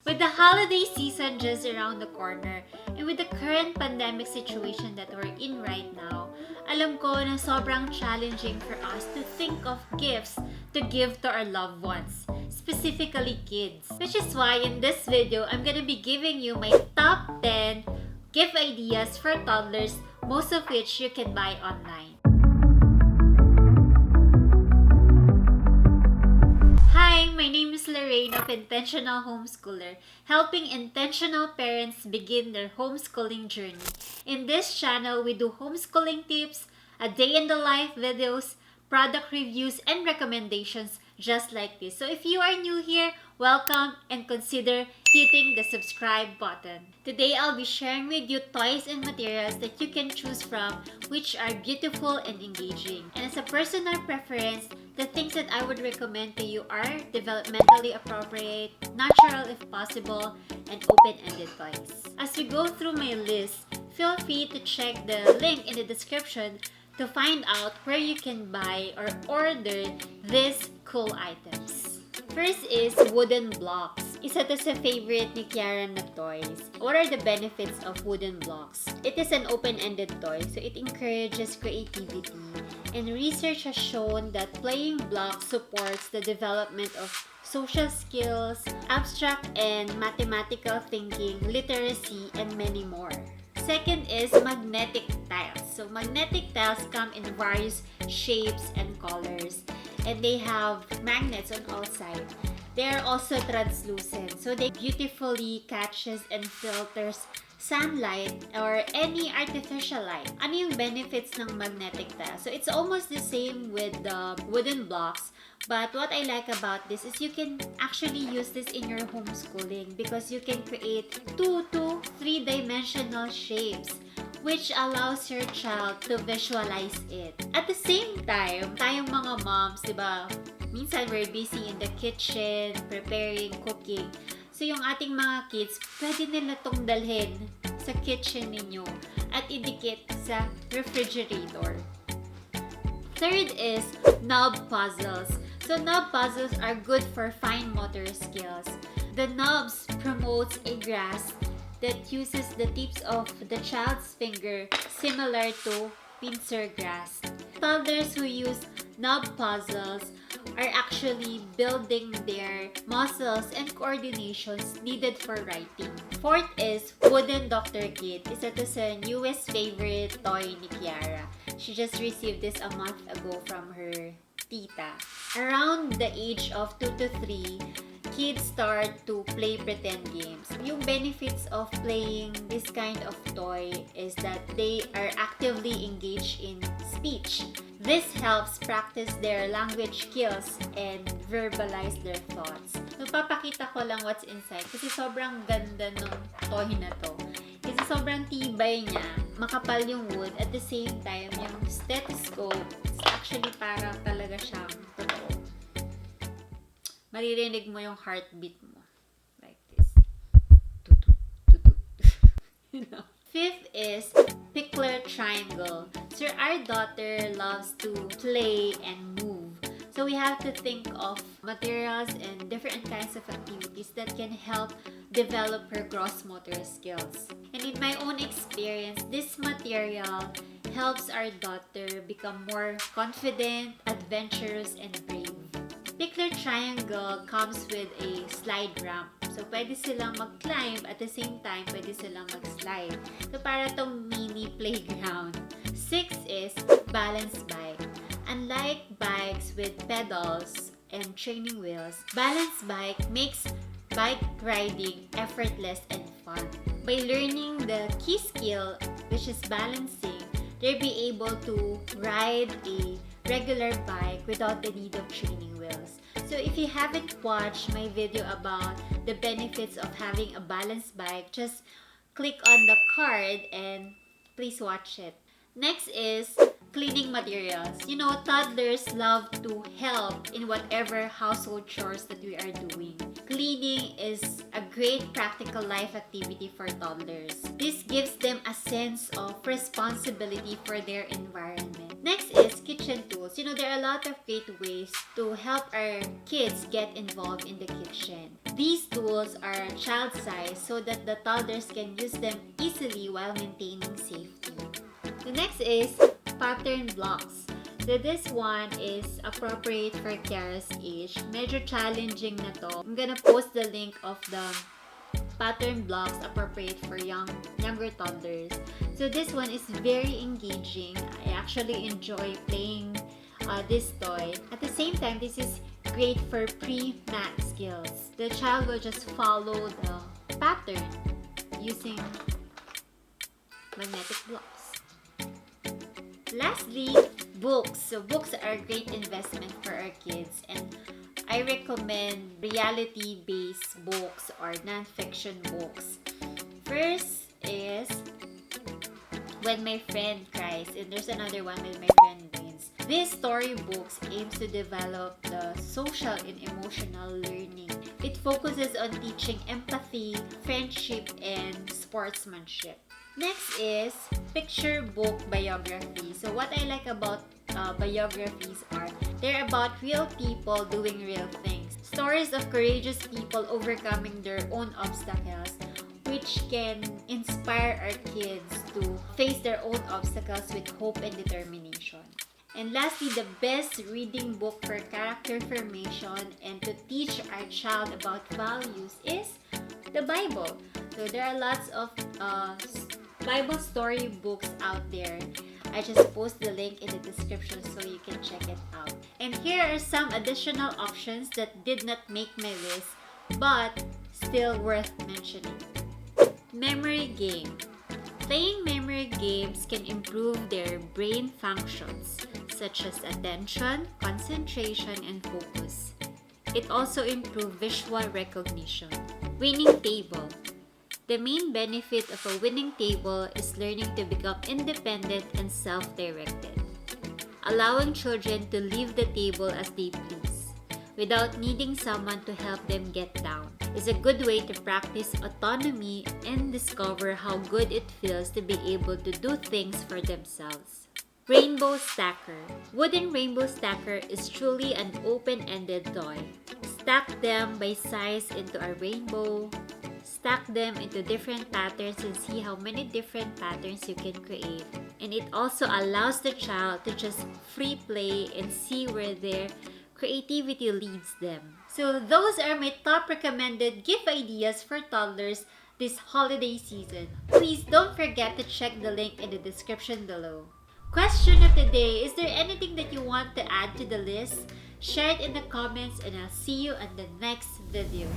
With the holiday season just around the corner, and with the current pandemic situation that we're in right now, alam ko na sobrang challenging for us to think of gifts to give to our loved ones, specifically kids. Which is why in this video, I'm gonna be giving you my top 10 gift ideas for toddlers, most of which you can buy online. Hi, my name is Lorraine of Intentional Homeschooler, helping intentional parents begin their homeschooling journey. In this channel, we do homeschooling tips, a day in the life videos, product reviews, and recommendations just like this. So if you are new here, welcome and consider hitting the subscribe button. Today, I'll be sharing with you toys and materials that you can choose from, which are beautiful and engaging. And as a personal preference, the things that I would recommend to you are developmentally appropriate, natural if possible, and open-ended toys. As we go through my list, feel free to check the link in the description to find out where you can buy or order these cool items. First is wooden blocks. Isa to sa favorite ni Kiara na toys. What are the benefits of wooden blocks? It is an open-ended toy, so it encourages creativity. And research has shown that playing blocks supports the development of social skills, abstract and mathematical thinking, literacy, and many more. Second is magnetic tiles. So magnetic tiles come in various shapes and colors, and they have magnets on all sides. They are also translucent, so they beautifully catches and filters sunlight or any artificial light. Ano yung benefits ng magnetic tile? So it's almost the same with the wooden blocks, but what I like about this is you can actually use this in your homeschooling because you can create 2 to 3-dimensional shapes, which allows your child to visualize it. At the same time, tayong mga moms, diba, minsan we're busy in the kitchen, preparing, cooking. So yung ating mga kids, pwede nila tong dalhin sa kitchen ninyo at idikit sa refrigerator. Third is knob puzzles. So knob puzzles are good for fine motor skills. The knobs promotes a grasp that uses the tips of the child's finger similar to pincer grasp. Toddlers who use knob puzzles are actually building their muscles and coordinations needed for writing. Fourth is wooden doctor kit. Isa to sa newest favorite toy ni Kiara. She just received this a month ago from her tita. Around the age of 2 to 3, kids start to play pretend games. Yung benefits of playing this kind of toy is that they are actively engaged in speech. This helps practice their language skills and verbalize their thoughts. Napapakita ko lang what's inside kasi sobrang ganda ng toy na to. Kasi sobrang tibay niya, makapal yung wood, at the same time, yung stethoscope is actually parang talaga siyang totoo. Maririnig mo yung heartbeat mo. Like this. Tutu, tutu. You know? Fifth is PIKLER triangle. So our daughter loves to play and move. So we have to think of materials and different kinds of activities that can help develop her gross motor skills. And in my own experience, this material helps our daughter become more confident, adventurous, and brave. PIKLER triangle comes with a slide ramp. So, pwede silang mag-climb at the same time, pwede silang mag-slide. So, para tong mini playground. Sixth is balance bike. Unlike bikes with pedals and training wheels, balance bike makes bike riding effortless and fun. By learning the key skill, which is balancing, they'll be able to ride a regular bike without the need of training wheels. So if you haven't watched my video about the benefits of having a balanced bike, just click on the card and please watch it. Next is cleaning materials. You know, toddlers love to help in whatever household chores that we are doing. Cleaning is a great practical life activity for toddlers. This gives them a sense of responsibility for their environment. Next is kitchen tools. You know, there are a lot of great ways to help our kids get involved in the kitchen. These tools are child size so that the toddlers can use them easily while maintaining safety. The next is pattern blocks. So this one is appropriate for Kiara's age. Medyo challenging na to. I'm gonna post the link of the pattern blocks appropriate for younger toddlers. So this one is very engaging. I actually enjoy playing this toy. At the same time, this is great for pre-math skills. The child will just follow the pattern using magnetic blocks. Lastly, books. So books are a great investment for our kids, and I recommend reality-based books or non-fiction books. First is When My Friend Cries, and there's another one, When My Friend Wins. These storybooks aims to develop the social and emotional learning. It focuses on teaching empathy, friendship, and sportsmanship. Next is picture book biography. So what I like about biographies are they're about real people doing real things. Stories of courageous people overcoming their own obstacles, which can inspire our kids to face their own obstacles with hope and determination. And lastly, the best reading book for character formation and to teach our child about values is the Bible. So there are lots of Bible story books out there. I just post the link in the description so you can check it out. And here are some additional options that did not make my list but still worth mentioning. Memory game. Playing memory games can improve their brain functions such as attention, concentration, and focus. It also improves visual recognition. Winning table. The main benefit of a winning table is learning to become independent and self-directed. Allowing children to leave the table as they please, without needing someone to help them get down, is a good way to practice autonomy and discover how good it feels to be able to do things for themselves. Rainbow Stacker. Wooden Rainbow Stacker is truly an open-ended toy. Stack them by size into a rainbow. Stack them into different patterns and see how many different patterns you can create. And it also allows the child to just free play and see where their creativity leads them. So those are my top recommended gift ideas for toddlers this holiday season. Please don't forget to check the link in the description below. Question of the day: is there anything that you want to add to the list? Share it in the comments and I'll see you on the next video.